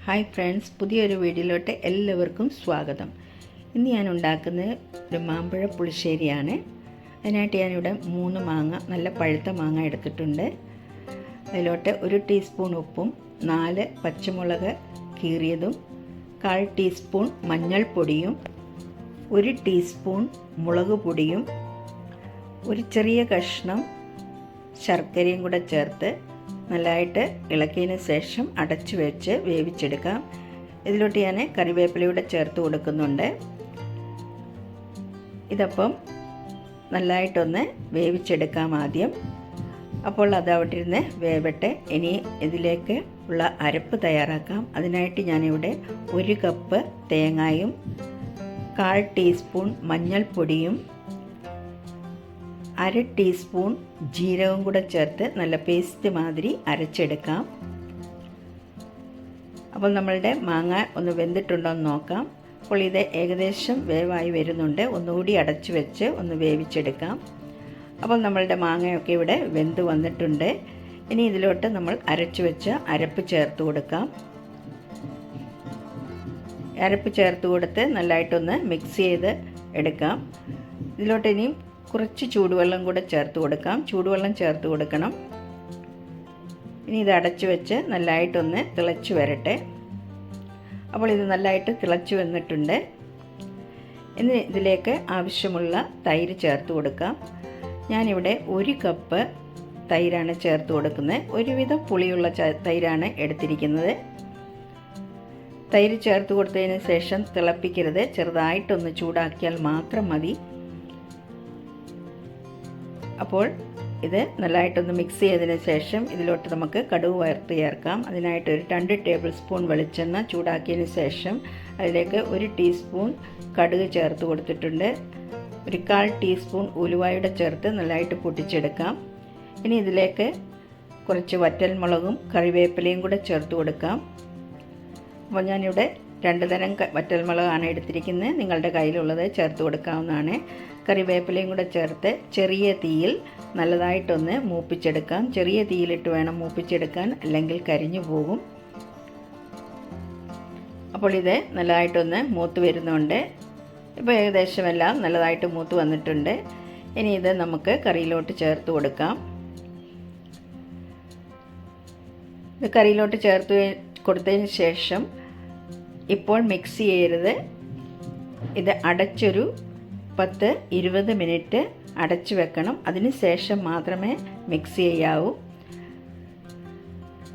Hi friends, പുതിയൊരു വീഡിയോയിലോട്ട് എല്ലാവർക്കും സ്വാഗതം. ഇന്ന് ഞാൻ ഉണ്ടാക്കുന്നത് ഒരു മാമ്പഴ പുളിശ്ശേരിയാണ്. അതിനായിട്ട് ഞാനിവിടെ 3 മാങ്ങ, നല്ല പഴുത്ത മാങ്ങ എടുത്തിട്ടുണ്ട്. അതിലോട്ട് 1 ടീസ്പൂൺ ഉപ്പും 4 പച്ചമുളക് കീറിയതും 1/4 ടീസ്പൂൺ മഞ്ഞൾപ്പൊടിയും 1 ടീസ്പൂൺ മുളക് പൊടിയും ഒരു ചെറിയ കഷ്ണം ശർക്കരയും കൂടെ ചേർത്ത് നല്ലതായിട്ട് ഇളക്കിയതിന് ശേഷം അടച്ചു വെച്ച് വേവിച്ചെടുക്കാം. ഇതിലോട്ട് ഞാൻ കറിവേപ്പിലയൂടെ ചേർത്ത് കൊടുക്കുന്നുണ്ട്. ഇതപ്പം നല്ലതായിട്ടൊന്ന് വേവിച്ചെടുക്കാം ആദ്യം. അപ്പോൾ അതവിടെ ഇരുന്ന് വേവട്ടെ. ഇനി ഇതിലേക്ക് ഉള്ള അരപ്പ് തയ്യാറാക്കാം. അതിനായിട്ട് ഞാനിവിടെ 1 കപ്പ് തേങ്ങയും 1/4 ടീസ്പൂൺ മഞ്ഞൾപ്പൊടിയും 1/2 ടീസ്പൂൺ ജീരകവും കൂടെ ചേർത്ത് നല്ല പേസ്റ്റ് മാതിരി അരച്ചെടുക്കാം. അപ്പോൾ നമ്മളുടെ മാങ്ങ ഒന്ന് വെന്തിട്ടുണ്ടോ എന്ന് നോക്കാം. അപ്പോൾ ഇത് ഏകദേശം വേവായി വരുന്നുണ്ട്. ഒന്നുകൂടി അടച്ചു വെച്ച് ഒന്ന് വേവിച്ചെടുക്കാം. അപ്പോൾ നമ്മളുടെ മാങ്ങയൊക്കെ ഇവിടെ വെന്ത് വന്നിട്ടുണ്ട്. ഇനി ഇതിലോട്ട് നമ്മൾ അരച്ചു വെച്ച അരപ്പ് ചേർത്ത് കൊടുക്കാം. അരപ്പ് ചേർത്ത് കൊടുത്ത് നല്ലതായിട്ടൊന്ന് മിക്സ് ചെയ്ത് എടുക്കാം. ഇതിലോട്ട് ഇനിയും കുറച്ച് ചൂടുവെള്ളം കൂടെ ചേർത്ത് കൊടുക്കാം. ചൂടുവെള്ളം ചേർത്ത് കൊടുക്കണം. ഇനി ഇത് അടച്ചു വെച്ച് നല്ലതായിട്ടൊന്ന് തിളച്ച് വരട്ടെ. അപ്പോൾ ഇത് നല്ലതായിട്ട് തിളച്ച് വന്നിട്ടുണ്ട്. ഇനി ഇതിലേക്ക് ആവശ്യമുള്ള തൈര് ചേർത്ത് കൊടുക്കാം. ഞാനിവിടെ 1 കപ്പ് തൈരാണ് ചേർത്ത് കൊടുക്കുന്നത്. ഒരുവിധം പുളിയുള്ള തൈരാണ് എടുത്തിരിക്കുന്നത്. തൈര് ചേർത്ത് കൊടുത്തതിന് ശേഷം തിളപ്പിക്കരുത്. ചെറുതായിട്ടൊന്ന് ചൂടാക്കിയാൽ മാത്രം മതി. അപ്പോൾ ഇത് നല്ലതായിട്ടൊന്ന് മിക്സ് ചെയ്തതിന് ശേഷം ഇതിലോട്ട് നമുക്ക് കടുക് വറുത്ത് ചേർക്കാം. അതിനായിട്ട് ഒരു 2 ടേബിൾ സ്പൂൺ വെളിച്ചെണ്ണ ചൂടാക്കിയതിന് ശേഷം അതിലേക്ക് 1 ടീസ്പൂൺ കടുക് ചേർത്ത് കൊടുത്തിട്ടുണ്ട്. 1/4 ടീസ്പൂൺ ഉലുവയുടെ ചേർത്ത് നല്ലതായിട്ട് പൊട്ടിച്ചെടുക്കാം. ഇനി ഇതിലേക്ക് കുറച്ച് വറ്റൽമുളകും കറിവേപ്പിലയും കൂടെ ചേർത്ത് കൊടുക്കാം. അപ്പോൾ ഞാനിവിടെ 2 തരം വറ്റൽമുളകാണ് എടുത്തിരിക്കുന്നത്. നിങ്ങളുടെ കയ്യിലുള്ളത് ചേർത്ത് കൊടുക്കാവുന്നതാണ്. കറിവേപ്പിലയും കൂടെ ചേർത്ത് ചെറിയ തീയിൽ നല്ലതായിട്ടൊന്ന് മൂപ്പിച്ചെടുക്കാം. ചെറിയ തീയിലിട്ട് വേണം മൂപ്പിച്ചെടുക്കാൻ, അല്ലെങ്കിൽ കരിഞ്ഞു പോകും. അപ്പോൾ ഇത് നല്ലതായിട്ടൊന്ന് മൂത്ത് വരുന്നുണ്ട്. ഇപ്പോൾ ഏകദേശം എല്ലാം നല്ലതായിട്ട് മൂത്ത് വന്നിട്ടുണ്ട്. ഇനി ഇത് നമുക്ക് കറിയിലോട്ട് ചേർത്ത് കൊടുക്കാം. ഇത് കറിയിലോട്ട് ചേർത്ത് കൊടുത്തതിന് ശേഷം ഇപ്പോൾ മിക്സ് ചെയ്യരുത്. ഇത് അടച്ചൊരു 10-20 മിനിറ്റ് അടച്ചു വെക്കണം. അതിന് ശേഷം മാത്രമേ മിക്സ് ചെയ്യാവൂ.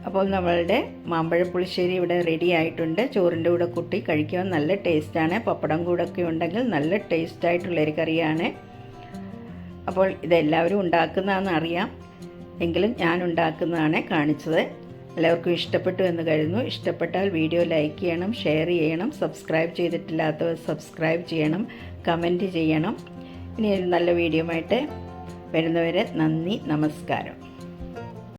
അപ്പോൾ നമ്മളുടെ മാമ്പഴ പുളിശ്ശേരി ഇവിടെ റെഡി ആയിട്ടുണ്ട്. ചോറിൻ്റെ കൂടെ കൂട്ടി കഴിക്കാൻ നല്ല ടേസ്റ്റാണ്. പപ്പടം കൂടൊക്കെ ഉണ്ടെങ്കിൽ നല്ല ടേസ്റ്റായിട്ടുള്ളൊരു കറിയാണ്. അപ്പോൾ ഇതെല്ലാവരും ഉണ്ടാക്കുന്നതാണെന്ന് അറിയാം, എങ്കിലും ഞാൻ ഉണ്ടാക്കുന്നതാണ് കാണിച്ചത്. എല്ലാവർക്കും ഇഷ്ടപ്പെട്ടു എന്ന് കരുതുന്നു. ഇഷ്ടപ്പെട്ടാൽ വീഡിയോ ലൈക്ക് ചെയ്യണം, ഷെയർ ചെയ്യണം. സബ്സ്ക്രൈബ് ചെയ്തിട്ടില്ലാത്തവർ സബ്സ്ക്രൈബ് ചെയ്യണം, കമൻറ്റ് ചെയ്യണം. ഇനി ഒരു നല്ല വീഡിയോ ആയിട്ട് വരുന്നവരെ നന്ദി, നമസ്കാരം.